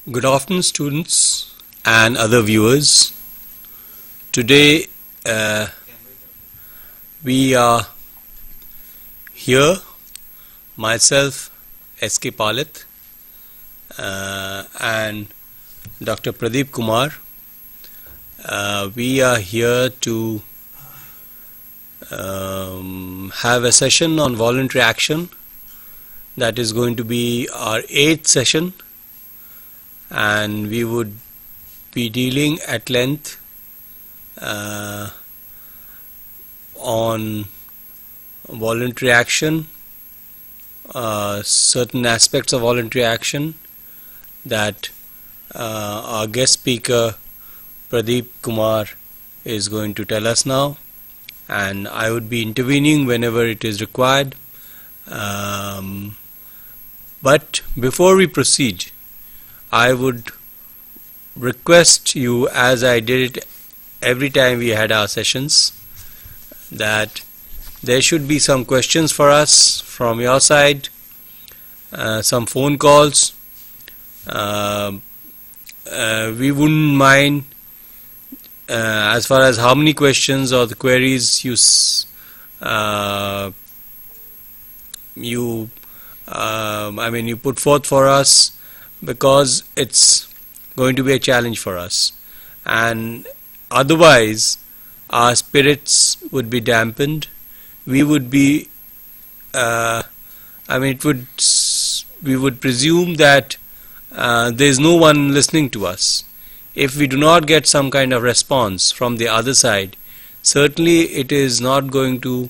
Good afternoon, students and other viewers. Today we are here, myself, S.K. Palit, and Dr. Pradeep Kumar. We are here to have a session on voluntary action. That is going to be our 8th session, and we would be dealing at length on voluntary action, certain aspects of voluntary action that our guest speaker Pradeep Kumar is going to tell us now, and I would be intervening whenever it is required. But before we proceed, I would request you, as I did it every time we had our sessions, that there should be some questions for us from your side, some phone calls. We wouldn't mind as far as how many questions or the queries you put forth for us, because it's going to be a challenge for us, and otherwise our spirits would be dampened. We would be we would presume that there is no one listening to us. If we do not get some kind of response from the other side, certainly it is not going to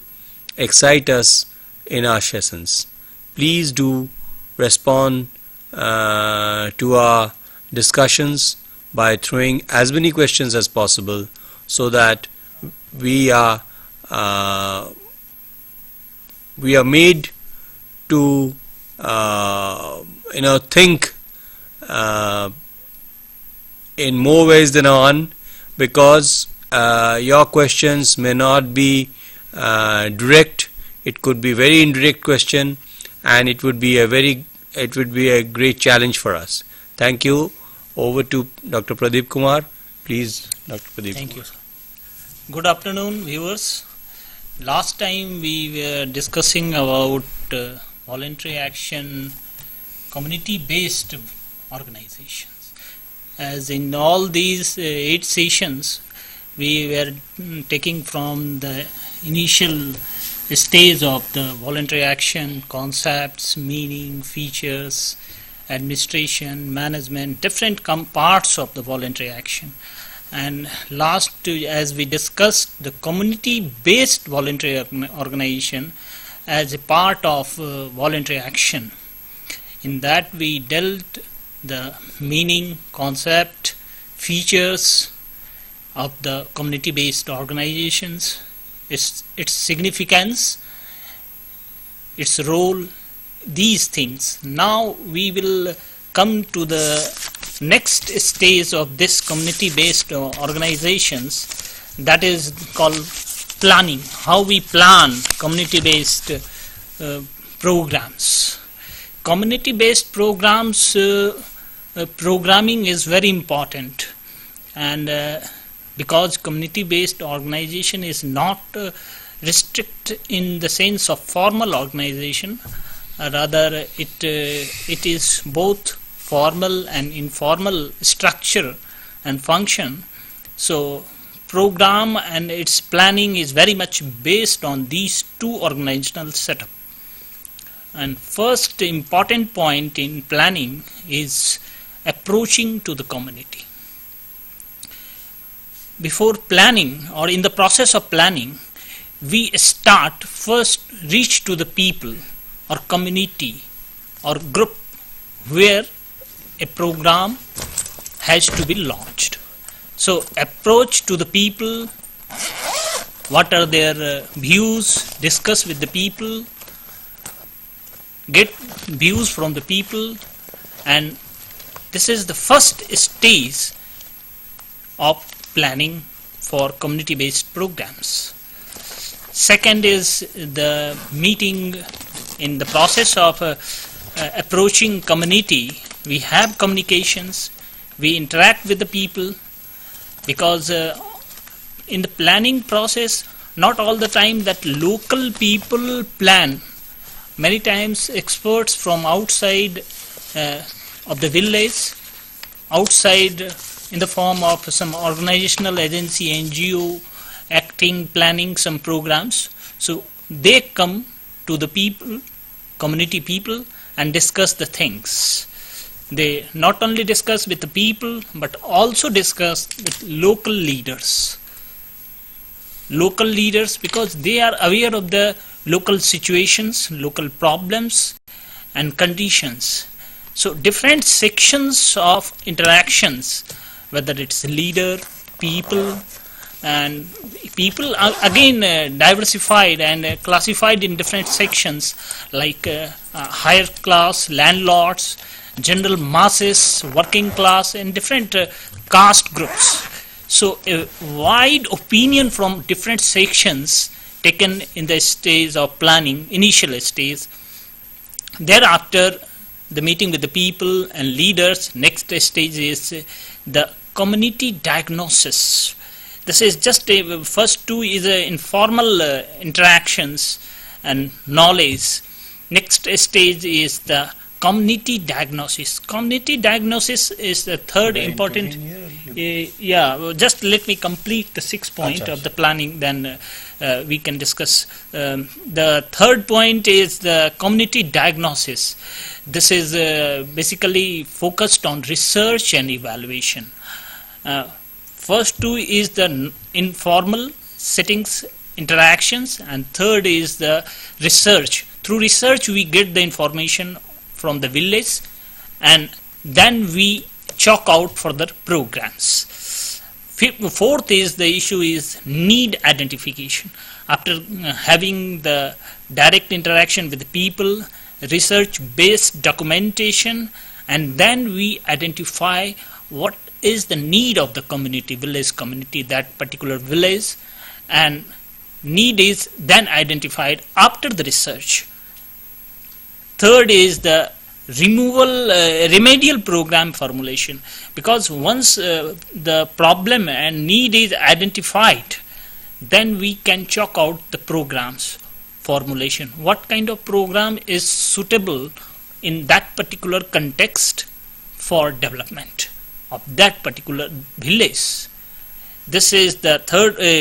excite us in our sessions. Please do respond to our discussions by throwing as many questions as possible, so that we are made to think in more ways than one, because your questions may not be direct. It could be very indirect question, and it would be a great challenge for us. Thank you. Over to Dr. Pradeep Kumar. Please, Dr. Pradeep. Thank you, sir. Good afternoon, viewers. Last time we were discussing about voluntary action, community-based organizations. As in all these 8 sessions, we were taking from the initial stage of the voluntary action, concepts, meaning, features, administration, management, different parts of the voluntary action. And last, as we discussed, the community-based voluntary organization as a part of voluntary action. In that we dealt the meaning, concept, features of the community-based organizations, its significance, its role, these things. Now we will come to the next stage of this community-based organizations, that is called planning. How we plan community-based programs. Community-based programs programming is very important, and because community-based organization is not restricted in the sense of formal organization, rather it is both formal and informal structure and function. So program and its planning is very much based on these two organizational setup. And first important point in planning is approaching to the community. Before planning, or in the process of planning, we start first reach to the people or community or group where a program has to be launched. So approach to the people, what are their views, discuss with the people, get views from the people, and this is the first stage of planning for community-based programs. Second is the meeting. In the process of approaching community, we have communications, we interact with the people, because in the planning process, not all the time that local people plan. Many times experts from outside of the village, outside in the form of some organizational agency, NGO, acting, planning some programs. So they come to the people, community people, and discuss the things. They not only discuss with the people, but also discuss with local leaders. Local leaders, because they are aware of the local situations, local problems and conditions. So different sections of interactions, whether it's leader, people, and people are again diversified and classified in different sections, like higher class, landlords, general masses, working class, and different caste groups. So a wide opinion from different sections taken in the stage of planning, initial stage. Thereafter, the meeting with the people and leaders. Next stage is the community diagnosis. This is just first two is informal interactions and knowledge. Next stage is the community diagnosis. Community diagnosis is the third important. Just let me complete the 6th point of the planning, then we can discuss. The third point is the community diagnosis. This is basically focused on research and evaluation. First two is the informal settings, interactions, and third is the research. Through research we get the information from the village, and then we chalk out for the programs. Fourth is the issue is need identification. After having the direct interaction with the people, research based documentation, and then we identify what is the need of the community, village community, that particular village, and need is then identified after the research. Third is the remedial program formulation, because once the problem and need is identified, then we can chalk out the programs formulation. What kind of program is suitable in that particular context for development of that particular village. This is the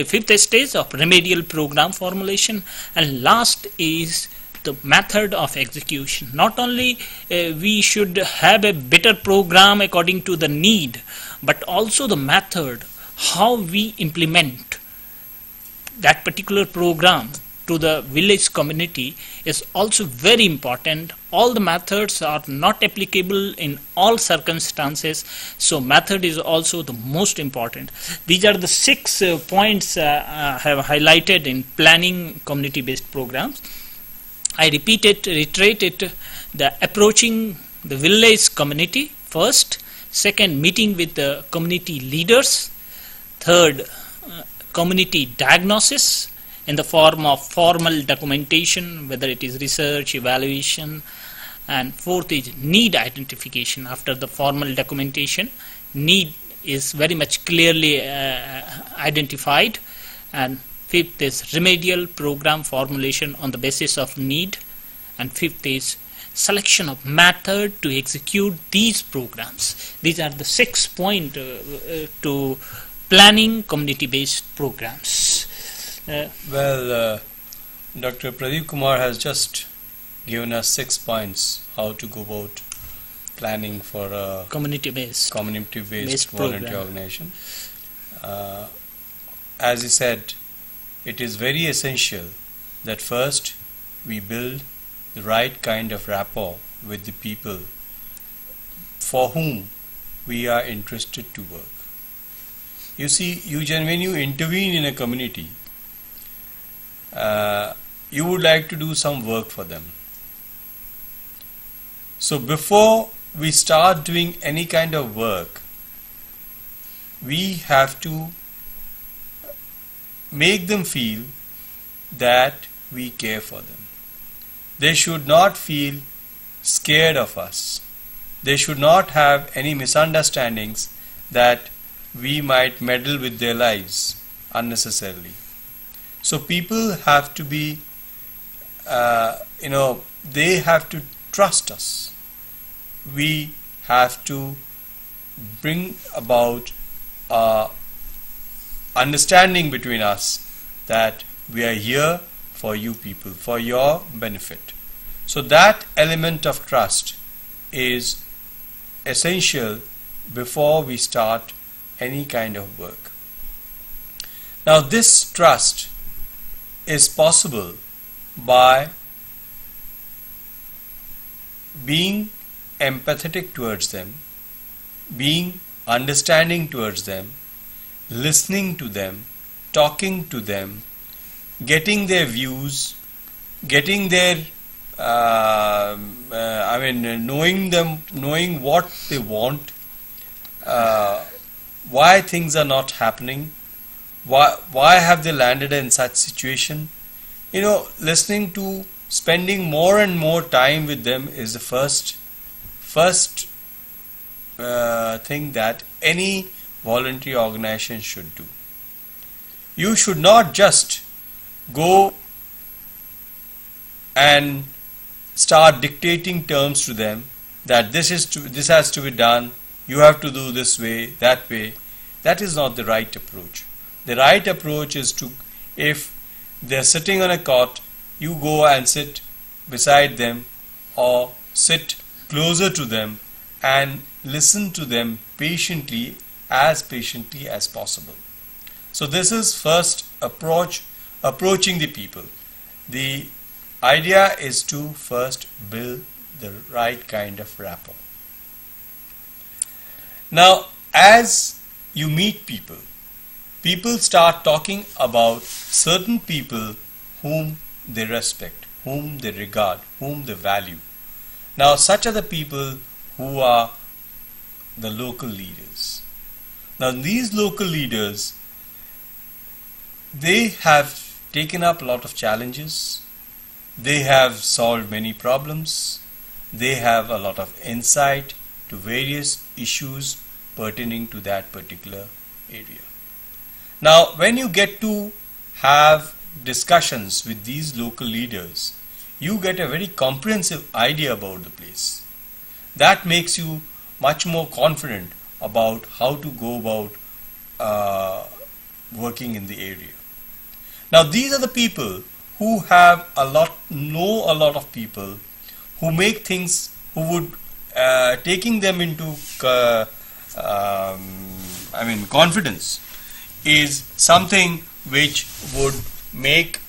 fifth stage of remedial program formulation, and last is the method of execution. Not only we should have a better program according to the need, but also the method, how we implement that particular program to the village community is also very important. All the methods are not applicable in all circumstances, so method is also the most important. These are the 6 points I have highlighted in planning community-based programs. I reiterate it, the approaching the village community first, second meeting with the community leaders, third community diagnosis in the form of formal documentation, whether it is research, evaluation, and fourth is need identification. After the formal documentation, need is very much clearly identified, and fifth is remedial program formulation on the basis of need, and fifth is selection of method to execute these programs. These are the 6 points to planning community-based programs. Dr. Pradeep Kumar has just given us 6 points how to go about planning for a community-based voluntary organization. As he said, it is very essential that first we build the right kind of rapport with the people for whom we are interested to work. You see, when you intervene in a community, you would like to do some work for them. So before we start doing any kind of work, we have to make them feel that we care for them. They should not feel scared of us. They should not have any misunderstandings that we might meddle with their lives unnecessarily. So people have to be, they have to trust us. We have to bring about understanding between us that we are here for you people, for your benefit. So that element of trust is essential before we start any kind of work. Now this trust is possible by being empathetic towards them, being understanding towards them, listening to them, talking to them, getting their views, getting their knowing them, knowing what they want, why things are not happening, why have they landed in such situation. Listening to, spending more and more time with them is the first thing that any voluntary organization should do. You should not just go and start dictating terms to them that this has to be done, you have to do this way, that way. That is not the right approach. The right approach is to, if they're sitting on a cot, you go and sit beside them or sit closer to them and listen to them patiently as possible. So this is first approaching the people. The idea is to first build the right kind of rapport. Now, as you meet people, people start talking about certain people whom they respect, whom they regard, whom they value. Now, such are the people who are the local leaders. Now, these local leaders, they have taken up a lot of challenges. They have solved many problems. They have a lot of insight to various issues pertaining to that particular area. Now, when you get to have discussions with these local leaders, you get a very comprehensive idea about the place. That makes you much more confident about how to go about working in the area. Now, these are the people who know a lot of people, who make things, who would taking them into confidence is something which would make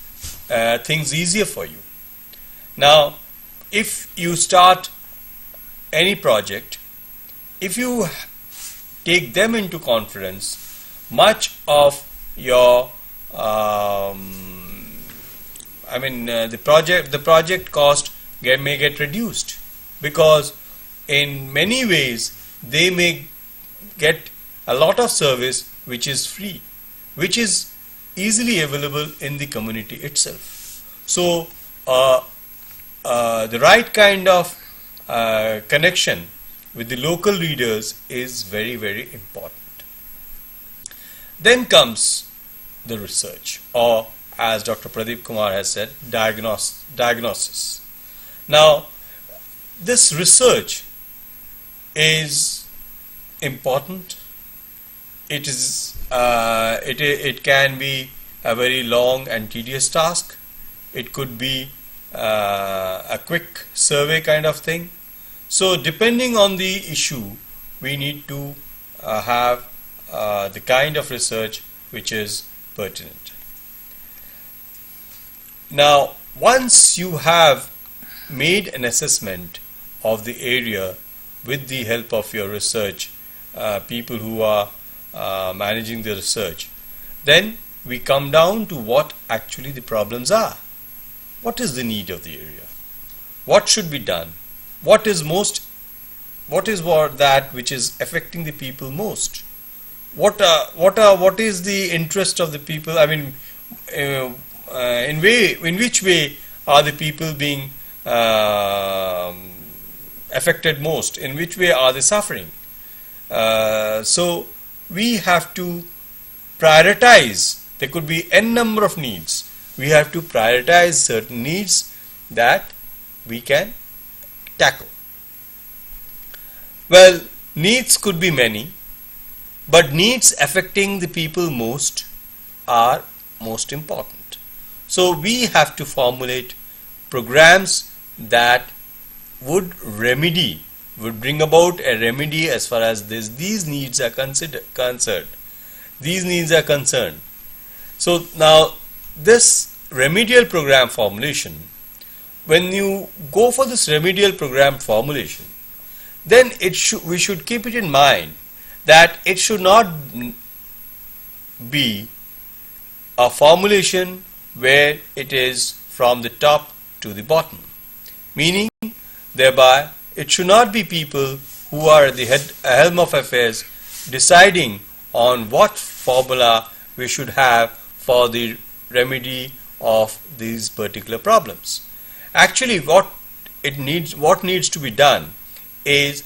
things easier for you. Now, if you start any project, if you take them into confidence, much of your the project cost may get reduced, because in many ways they may get a lot of service which is free, which is easily available in the community itself. So the right kind of connection with the local leaders is very, very important. Then comes the research, or as Dr. Pradeep Kumar has said, diagnosis. Now, this research is important. It can be a very long and tedious task. It could be a quick survey kind of thing. So depending on the issue, we need to have the kind of research which is pertinent. Now, once you have made an assessment of the area with the help of your research people who are managing the research, then we come down to what actually the problems are. What is the need of the area? What should be done? What is that which is affecting the people most? What is the interest of the people? I mean, in which way are the people being affected most? In which way are they suffering? So we have to prioritize. There could be n number of needs. We have to prioritize certain needs that we can tackle. Well, needs could be many, but needs affecting the people most are most important. So we have to formulate programs that would bring about a remedy as far as these needs are concerned. These needs are concerned. So now this remedial program formulation, when you go for this remedial program formulation, then we should keep it in mind that it should not be a formulation where it is from the top to the bottom. Meaning, thereby, it should not be people who are at the helm of affairs deciding on what formula we should have for the remedy of these particular problems. Actually, what needs to be done is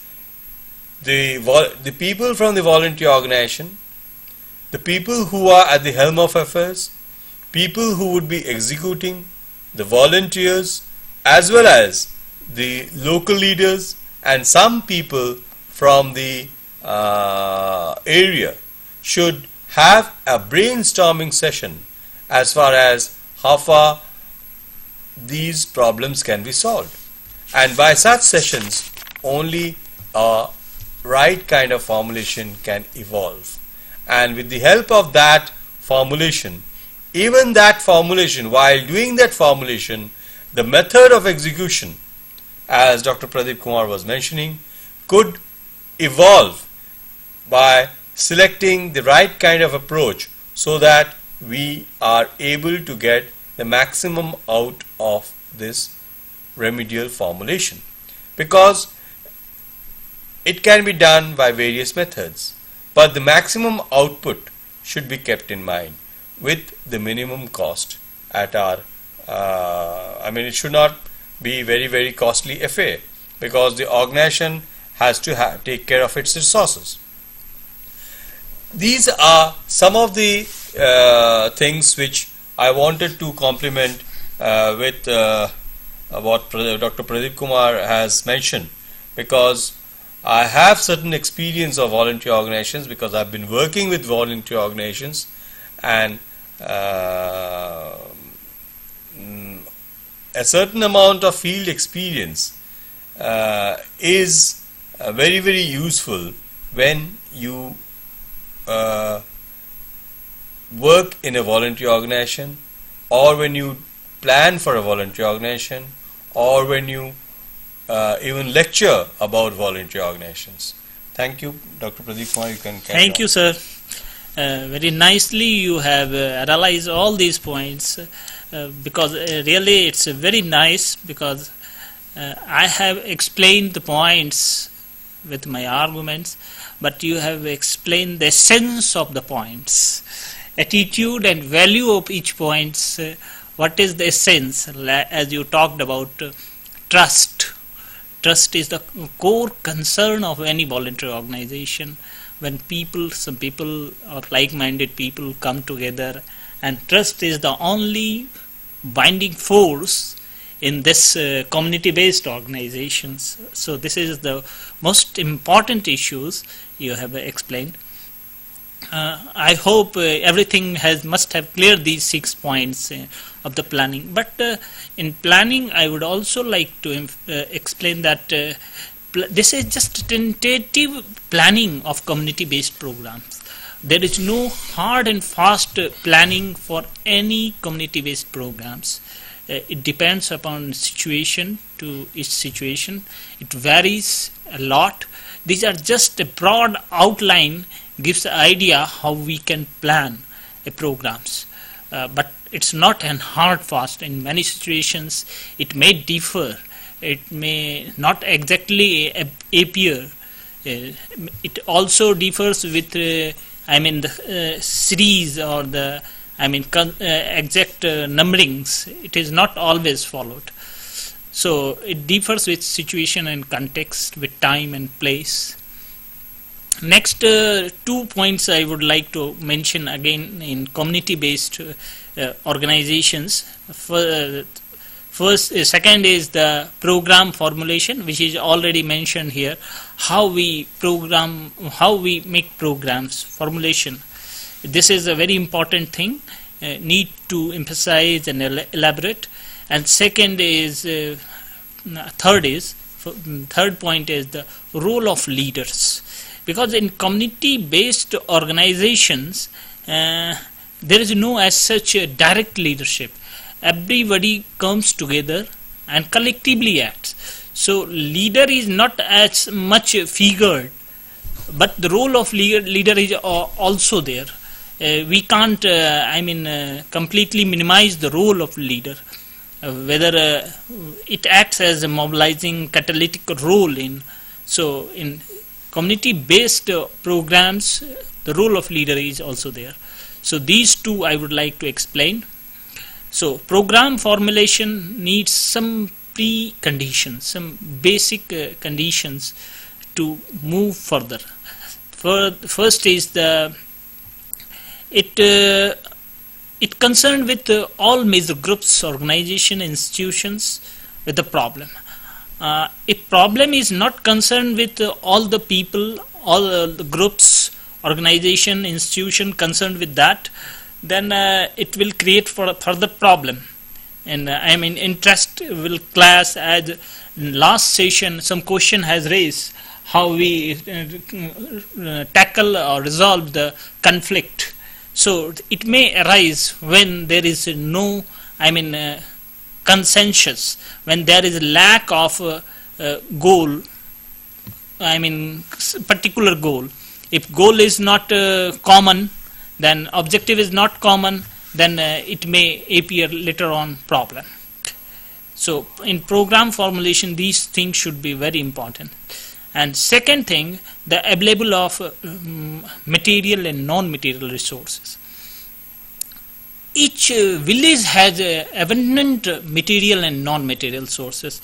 the people from the voluntary organization, the people who are at the helm of affairs, people who would be executing, the volunteers, as well as the local leaders and some people from the area should have a brainstorming session as far as how far these problems can be solved. And by such sessions, only a right kind of formulation can evolve. And with the help of that formulation, even that formulation, while doing that formulation, the method of execution, as Dr. Pradeep Kumar was mentioning, could evolve by selecting the right kind of approach so that we are able to get the maximum out of this remedial formulation. Because it can be done by various methods, but the maximum output should be kept in mind with the minimum cost at our it should not be very costly affair, because the organization has to take care of its resources. These are some of the things which I wanted to complement with what Dr. Pradeep Kumar has mentioned, because I have certain experience of voluntary organizations, because I've been working with voluntary organizations, and a certain amount of field experience is very useful when you work in a voluntary organization, or when you plan for a voluntary organization, or when you even lecture about voluntary organizations. Thank you, Dr. Pradeep Kumar. You can carry Thank on. you, sir. Very nicely you have analyzed all these points, because really it's very nice, because I have explained the points with my arguments, but you have explained the essence of the points, attitude and value of each points. What is the essence? As you talked about trust. Trust is the core concern of any voluntary organization. When some people or like-minded people come together, and trust is the only binding force in this community-based organizations. So this is the most important issues you have explained. I hope everything must have cleared these 6 points of the planning. But in planning, I would also like to explain that this is just tentative planning of community-based programs. There is no hard and fast planning for any community-based programs. It depends upon situation to each situation. It varies a lot. These are just a broad outline, gives the idea how we can plan a programs. But it's not an hard fast. In many situations, it may differ. It may not exactly appear. It also differs with the series or the exact numberings. It is not always followed. So it differs with situation and context, with time and place. Next 2 points I would like to mention again in community-based organizations. Second is the program formulation, which is already mentioned here. How we make programs, formulation. This is a very important thing, need to emphasize and elaborate. And second is, third point is the role of leaders. Because in community-based organizations, there is no as such direct leadership. Everybody comes together and collectively acts. So leader is not as much figured, but the role of leader is also there. We can't, completely minimize the role of leader. Whether it acts as a mobilizing catalytic role in community-based programs, the role of leader is also there. So these two I would like to explain. So program formulation needs some preconditions, some basic conditions to move further. First is it concerned with all major groups, organization, institutions with the problem. If problem is not concerned with all the people, all the groups, organization, institution concerned with that, then it will create further problem. And interest will clash. As last session some question has raised how we tackle or resolve the conflict. So it may arise when there is no consensus, when there is lack of goal, particular goal. If goal is not common, then objective is not common, then it may appear later on problem. So in program formulation these things should be very important. And second thing, the available of material and non-material resources. Each village has abundant material and non-material sources.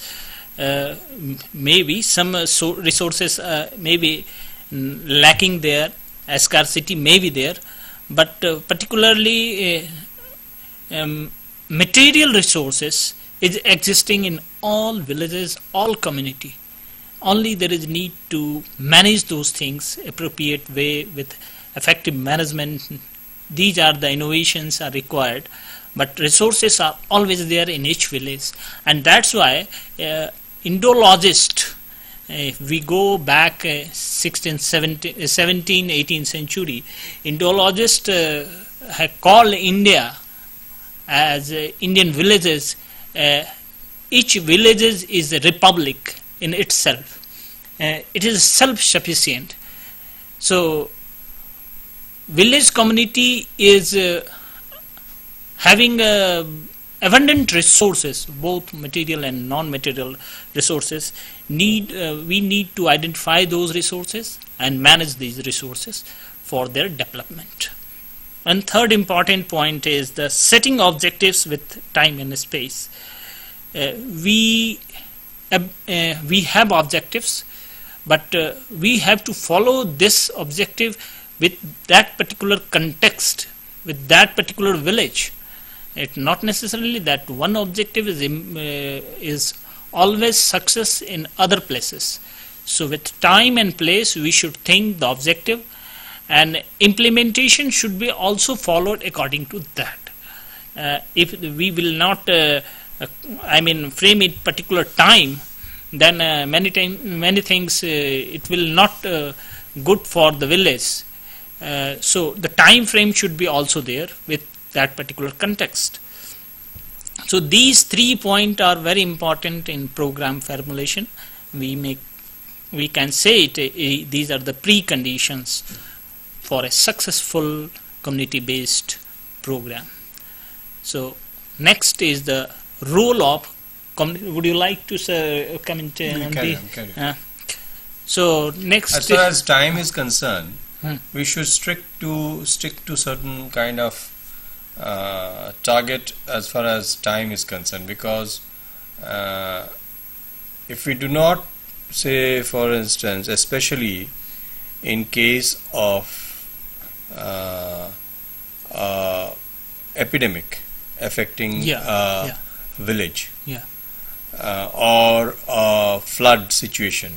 Maybe some resources may be lacking there, scarcity may be there, but particularly material resources is existing in all villages, all community. Only there is need to manage those things appropriate way with effective management. These are the innovations are required, but resources are always there in each village, and that's why Indologist, if we go back 16th, 17th, 18th century, Indologist had called India as Indian villages. Each village is a republic in itself. It is self-sufficient. So village community is having abundant resources, both material and non-material resources. We need to identify those resources and manage these resources for their development. And third important point is the setting objectives with time and space. We have objectives, but we have to follow this objective with that particular context, with that particular village. It's not necessarily that one objective is always success in other places. So with time and place we should think the objective, and implementation should be also followed according to that. If we will not frame it particular time, then many things it will not good for the village. So the time frame should be also there with that particular context. So these 3 points are very important in program formulation. We can say these are the preconditions for a successful community-based program. So next is the role of community. Would you like to comment on the? So next, as far as time is concerned, we should stick to certain kind of target as far as time is concerned, because if we do not, say for instance, especially in case of epidemic affecting a village, or a flood situation,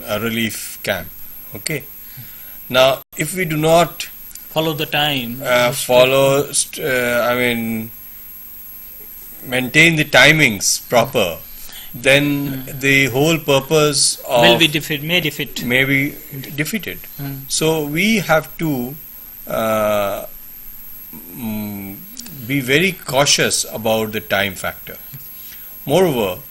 a relief camp. Okay. Now, if we do not follow the time, maintain the timings proper, then the whole purpose of may be defeated. So we have to be very cautious about the time factor. Moreover,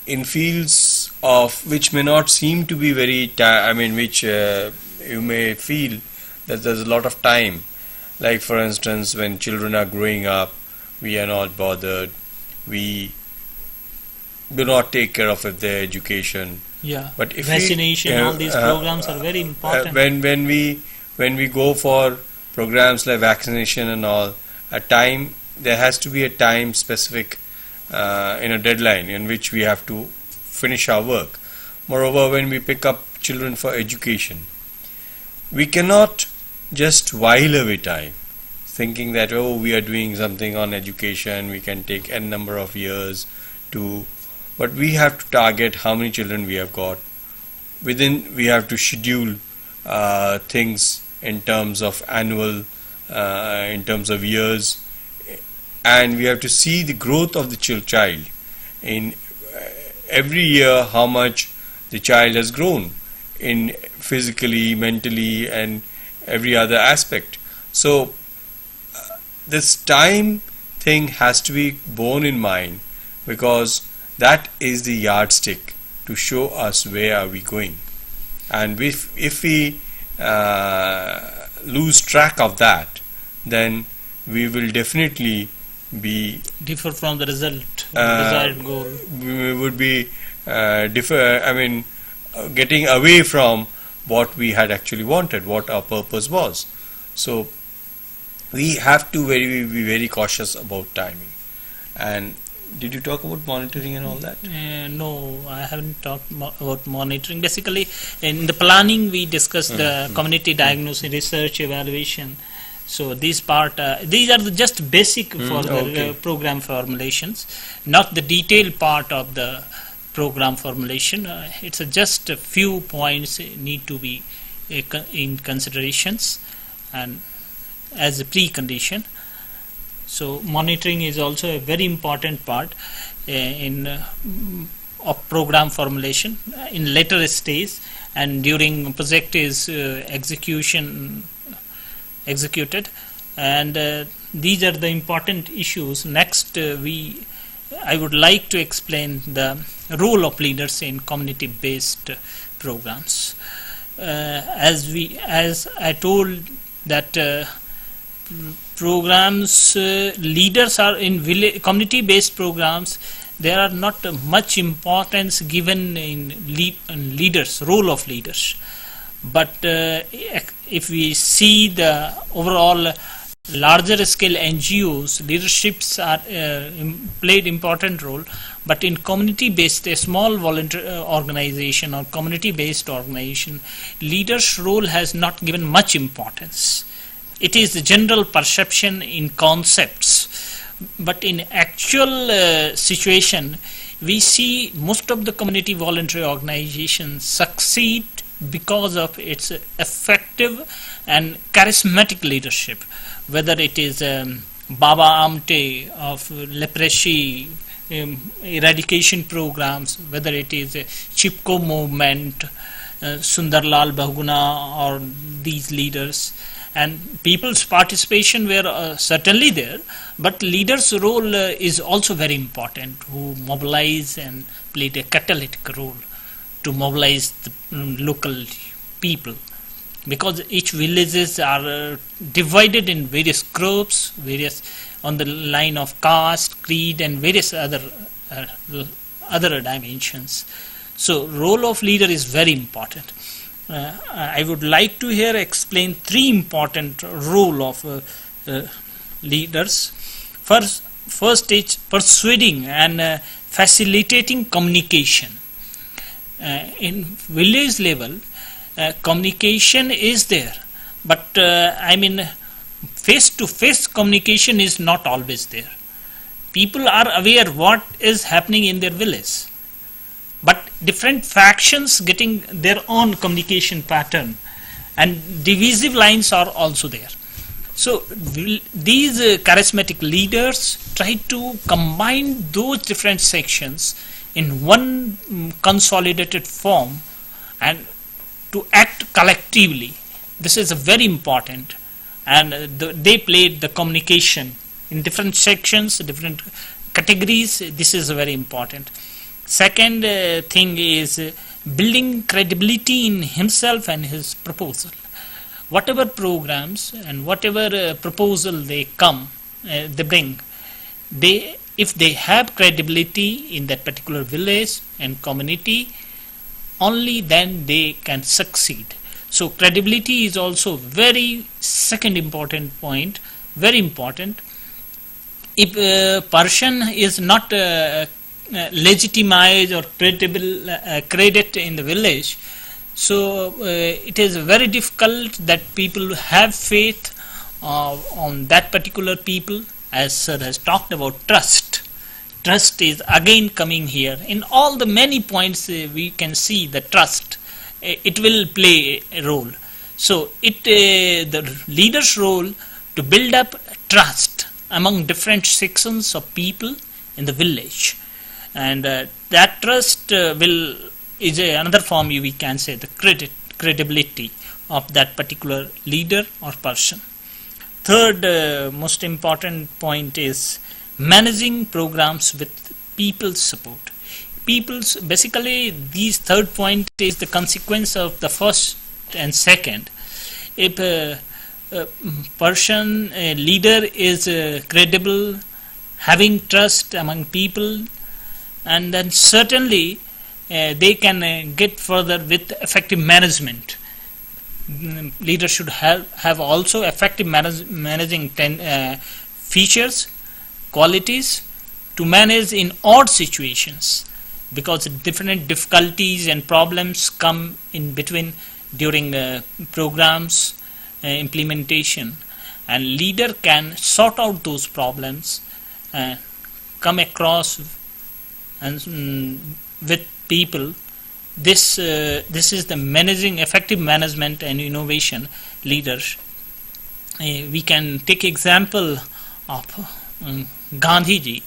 in fields of which may not seem to be very which you may feel that there's a lot of time, like for instance when children are growing up, we are not bothered, we do not take care of their education. But if vaccination, all these programs are very important. When we go for programs like vaccination and all, there has to be a time specific in a deadline in which we have to finish our work. Moreover, when we pick up children for education, we cannot just while away time thinking that, oh, we are doing something on education, we can take n number of years to, but we have to target how many children we have got. We have to schedule things in terms of annual, in terms of years, and we have to see the growth of the child in every year, how much the child has grown in physically, mentally, and every other aspect. So this time thing has to be borne in mind, because that is the yardstick to show us where are we going. And if we lose track of that, then we will definitely be differ from the desired goal. We would be getting away from what we had actually wanted, what our purpose was. So we have to be very cautious about timing. And did you talk about monitoring and all that? No, I haven't talked about monitoring. Basically, in the planning we discussed the community diagnosis, research, evaluation. So these are just basic for the program formulations, not the detailed part of the program formulation. It's just a few points need to be in considerations and as a precondition. So monitoring is also a very important part of program formulation in later stage, and during project is executed, and these are the important issues. Next, I would like to explain the role of leaders in community-based programs. As I told that programs, leaders are in community-based programs. There are not much importance given in leaders, role of leaders. But if we see the overall larger scale NGOs, leaderships are played important role. But in community-based, a small volunteer organization or community-based organization, leaders' role has not given much importance. It is the general perception in concepts, but in actual situation, we see most of the community voluntary organizations succeed because of its effective and charismatic leadership, whether it is Baba Amte of leprosy eradication programs, whether it is a Chipko movement, Sundarlal Bahuguna, or these leaders. And people's participation were certainly there, but leaders' role is also very important, who mobilize and played a catalytic role to mobilize the local people, because each villages are divided in various groups, various on the line of caste, creed, and various other dimensions. So role of leader is very important. I would like to here explain three important role of leaders. first is persuading and facilitating communication. In village level, communication is there, but face-to-face communication is not always there. People are aware what is happening in their village, but different factions getting their own communication pattern, and divisive lines are also there. So these charismatic leaders try to combine those different sections in one consolidated form and to act collectively. This is very important, and they played the communication in different sections, different categories. This is very important. Second thing is building credibility in himself and his proposal. Whatever programs and whatever proposal they bring, if they have credibility in that particular village and community, only then they can succeed. So credibility is also very second important point, very important. If a person is not legitimized or credit in the village, so it is very difficult that people have faith on that particular people. As Sir has talked about trust. Trust is again coming here. In all the many points we can see the trust. It will play a role. So the leader's role to build up trust among different sections of people in the village. And that trust is another form we can say the credibility of that particular leader or person. Third most important point is managing programs with people's support. Basically these third point is the consequence of the first and second. If a leader is credible, having trust among people, and then certainly they can get further with effective management. Leaders should have also effective managing features, qualities to manage in odd situations, because different difficulties and problems come in between during programs implementation, and leader can sort out those problems, come across and with people. This is the effective management and innovation leaders. We can take example of Gandhiji.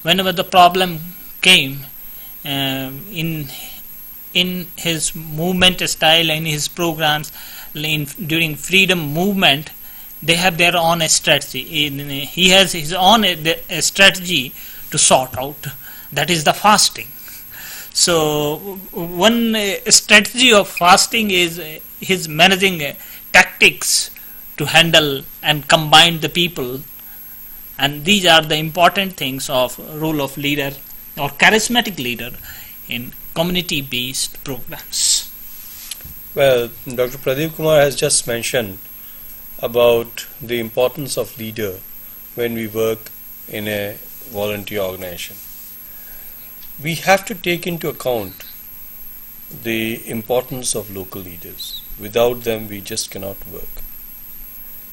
Whenever the problem came in his movement style and his programs during freedom movement, they have their own strategy. He has his own strategy to sort out. That is the fasting. So one strategy of fasting is his managing tactics to handle and combine the people, and these are the important things of role of leader or charismatic leader in community-based programs. Well, Dr. Pradeep Kumar has just mentioned about the importance of leader when we work in a volunteer organization. We have to take into account the importance of local leaders. Without them, we just cannot work.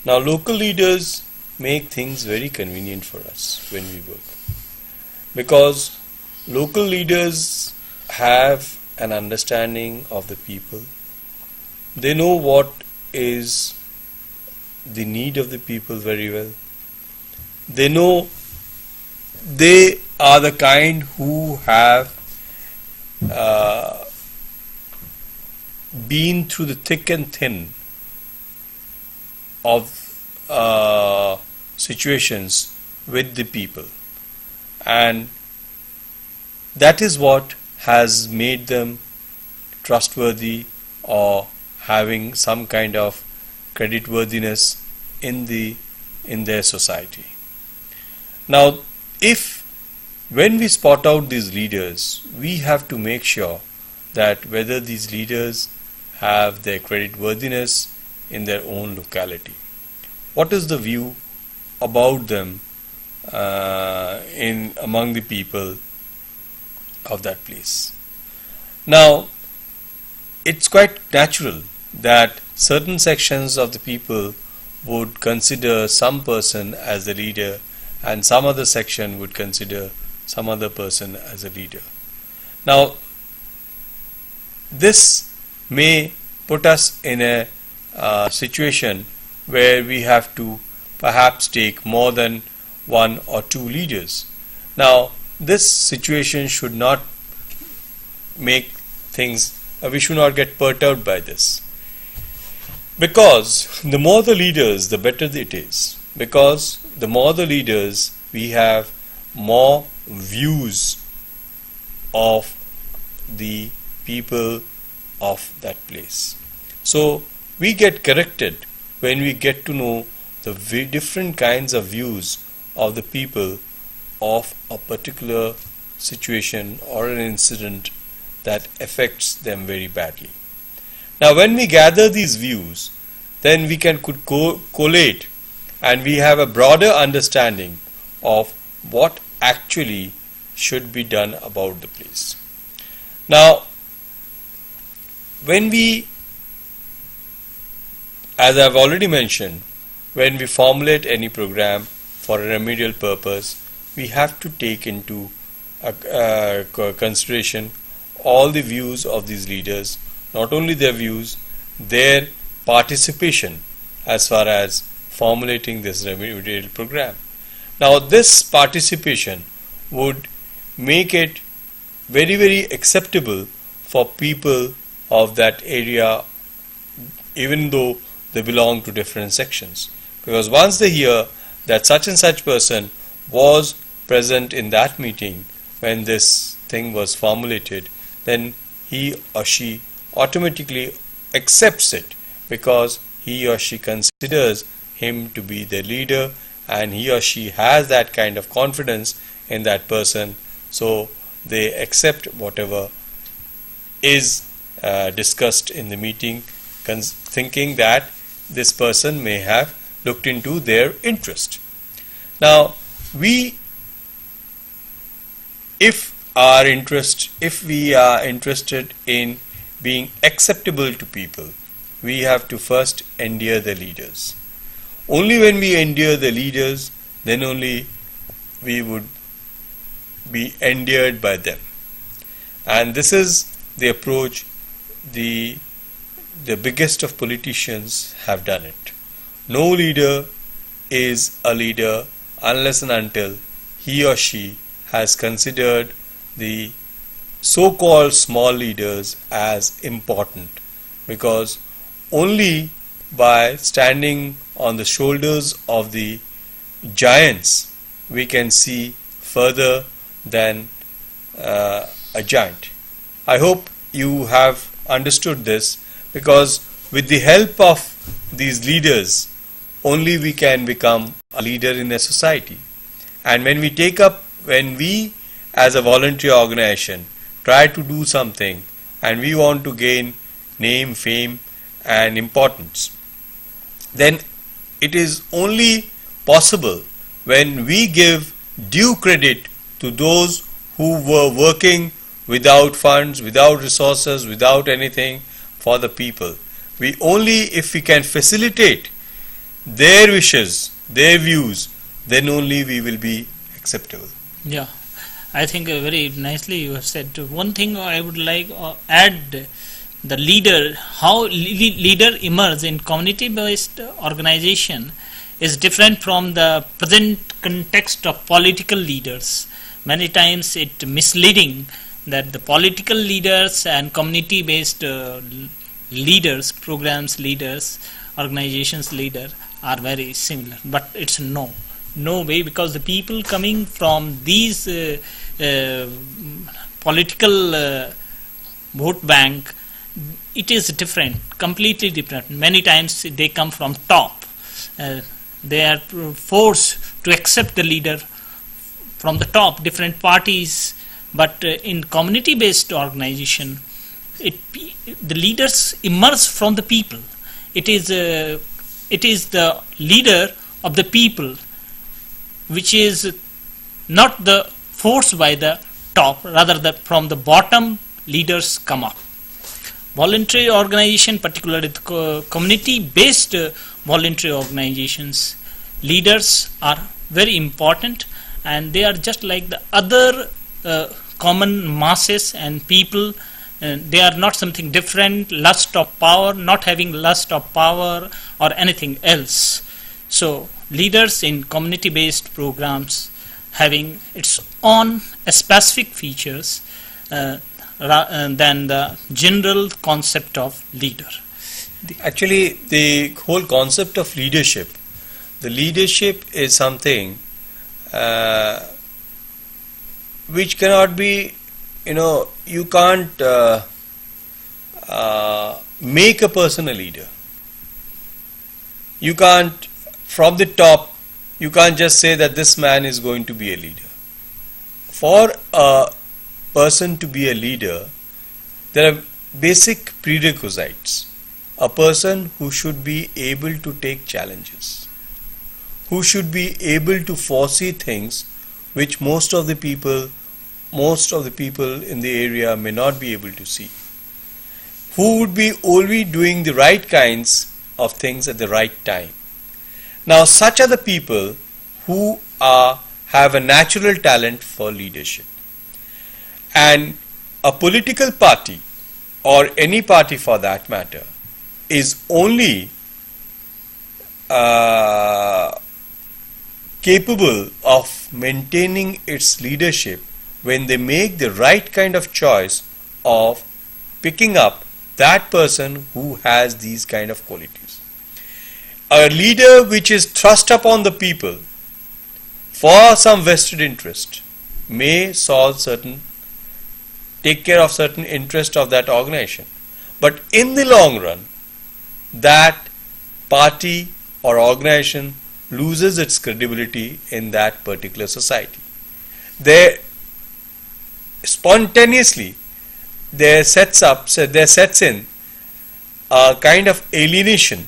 Now, local leaders make things very convenient for us when we work, because local leaders have an understanding of the people. They know what is the need of the people very well. They know they are the kind who have been through the thick and thin of situations with the people, and that is what has made them trustworthy or having some kind of creditworthiness in their society. Now, when we spot out these leaders, we have to make sure that whether these leaders have their creditworthiness in their own locality. What is the view about them in among the people of that place. Now, it's quite natural that certain sections of the people would consider some person as the leader and some other section would consider some other person as a leader. Now, this may put us in a situation where we have to perhaps take more than one or two leaders. Now, this situation should not make things, we should not get perturbed by this. Because the more the leaders, the better it is. Because the more the leaders, we have more views of the people of that place. So we get corrected when we get to know the different kinds of views of the people of a particular situation or an incident that affects them very badly. Now, when we gather these views, then we can collate and we have a broader understanding of what actually should be done about the place. Now, when we, as I have already mentioned, when we formulate any program for a remedial purpose, we have to take into consideration all the views of these leaders, not only their views, their participation as far as formulating this remedial program. Now, this participation would make it very, very acceptable for people of that area, even though they belong to different sections. Because once they hear that such and such person was present in that meeting when this thing was formulated, then he or she automatically accepts it because he or she considers him to be the leader and he or she has that kind of confidence in that person, so they accept whatever is discussed in the meeting, thinking that this person may have looked into their interest. Now, if we are interested in being acceptable to people, we have to first endear the leaders. Only when we endear the leaders, then only we would be endeared by them. And this is the approach the biggest of politicians have done it. No leader is a leader unless and until he or she has considered the so-called small leaders as important, because only by standing on the shoulders of the giants we can see further than a giant. I hope you have understood this, because with the help of these leaders only we can become a leader in a society. And when we as a voluntary organization try to do something and we want to gain name, fame and importance, then it is only possible when we give due credit to those who were working without funds, without resources, without anything for the people. If we can facilitate their wishes, their views, then only we will be acceptable. Yeah, I think very nicely you have said. One thing I would like to add, the leader, how leader emerges in community-based organization is different from the present context of political leaders. Many times it misleading that the political leaders and community-based leaders, programs leaders, organizations leader are very similar, but it's no way, because the people coming from these political vote bank, it is different, completely different. Many times they come from top. They are forced to accept the leader from the top, different parties. But in community-based organization, the leaders emerge from the people. It is the leader of the people which is not the forced by the top, rather from the bottom leaders come up. Voluntary organization, particularly the community-based voluntary organizations, leaders are very important, and they are just like the other common masses and people. They are not something different, lust of power, not having lust of power or anything else. So leaders in community-based programs having its own specific features than the general concept of leader. Actually, the whole concept of leadership, the leadership is something which cannot be, you can't make a person a leader. You can't, from the top, you can't just say that this man is going to be a leader. For a person to be a leader, there are basic prerequisites. A person who should be able to take challenges, who should be able to foresee things which most of the people in the area may not be able to see, who would be only doing the right kinds of things at the right time. Now, such are the people who have a natural talent for leadership. And a political party, or any party for that matter, is only capable of maintaining its leadership when they make the right kind of choice of picking up that person who has these kind of qualities. A leader which is thrust upon the people for some vested interest may take care of certain interest of that organization, but in the long run, that party or organization loses its credibility in that particular society. Spontaneously there sets in a kind of alienation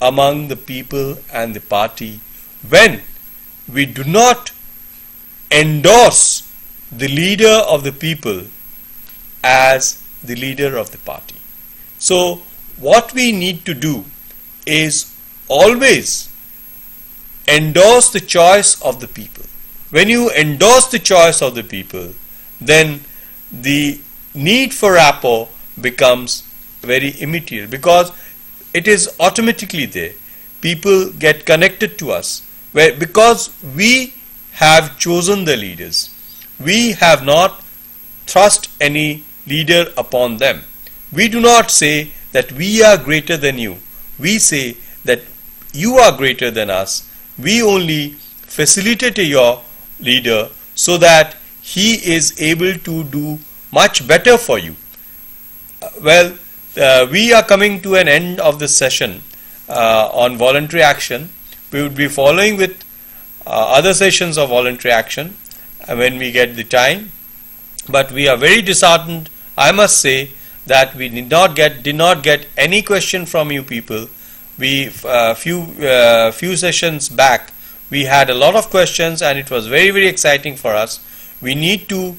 among the people and the party when we do not endorse the leader of the people as the leader of the party. So what we need to do is always endorse the choice of the people. When you endorse the choice of the people, then the need for rapport becomes very immaterial, because it is automatically there. People get connected to us because we have chosen the leaders. We have not thrust any leader upon them. We do not say that we are greater than you. We say that you are greater than us. We only facilitate your leader so that he is able to do much better for you. We are coming to an end of this session on voluntary action. We would be following with other sessions of voluntary action when we get the time. But we are very disheartened, I must say, that we did not get any question from you people. Few sessions back we had a lot of questions, and it was very, very exciting for us. We need to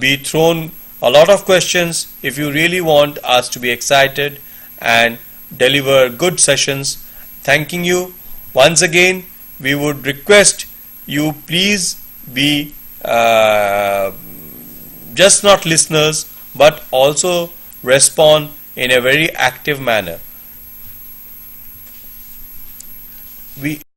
be thrown a lot of questions if you really want us to be excited and deliver good sessions. Thanking you once again. We would request you please be just not listeners, but also respond in a very active manner.